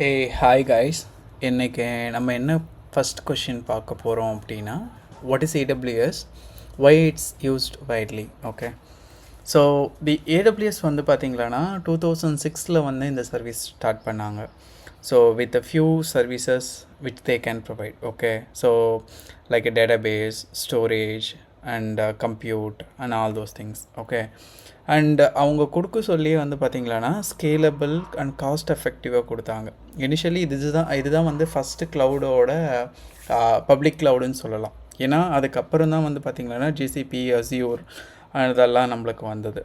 Hey hi guys. இன்றைக்கி நம்ம என்ன ஃபஸ்ட் கொஷின் பார்க்க போகிறோம் அப்படின்னா, what is AWS, why it's used widely. Okay, so the AWS வந்து பார்த்திங்களான்னா 2006 வந்து இந்த சர்வீஸ் ஸ்டார்ட் பண்ணாங்க. So with a few services which they can provide. Okay, so like a database, storage and compute and all those things. Okay, and அவங்க கொடுக்க சொல்லி வந்து பார்த்திங்களான்னா scalable and cost எஃபெக்டிவாக கொடுத்தாங்க. இனிஷியலி இதுதான் வந்து ஃபஸ்ட்டு க்ளவுடோட பப்ளிக் க்ளவுடுன்னு சொல்லலாம். ஏன்னா அதுக்கப்புறம் தான் வந்து பார்த்திங்களான்னா ஜிசிபி, அசியூர் அதெல்லாம் நம்மளுக்கு வந்தது.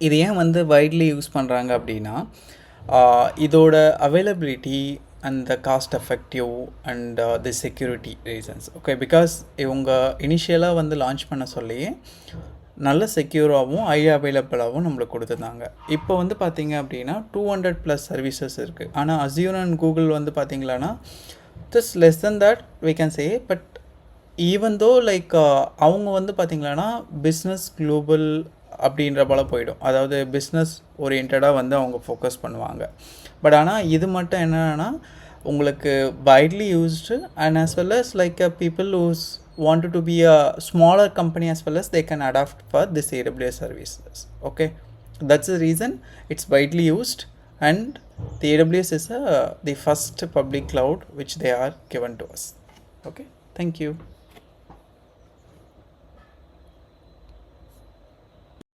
இது ஏன் வந்து வைட்லி யூஸ் பண்ணுறாங்க அப்படின்னா, இதோட availability and the cost effective and the security reasons. Okay, because இவங்க இனிஷியலாக வந்து லான்ச் பண்ண சொல்லி நல்ல செக்யூராகவும் அவைலபிளாகவும் நம்மளுக்கு கொடுத்துருந்தாங்க. இப்போ வந்து பார்த்திங்க அப்படின்னா 200+ சர்வீசஸ் இருக்குது. ஆனால் அசியூர் அண்ட் கூகுள் வந்து பார்த்திங்களான்னா just less then that we can say. But even though like அவங்க வந்து பார்த்திங்களான்னா பிஸ்னஸ் குளோபல் அப்படின்ற போல போயிடும். அதாவது பிஸ்னஸ் ஓரியன்டாக வந்து அவங்க ஃபோக்கஸ் பண்ணுவாங்க. பட் ஆனால் இது மட்டும் என்னென்னா உங்களுக்கு widely used and as well as like people who's wanted to be a smaller company as well as they can adapt for this AWS services. Okay, that's the reason it's widely used, and the AWS is the first public cloud which they are given to us. Okay, thank you.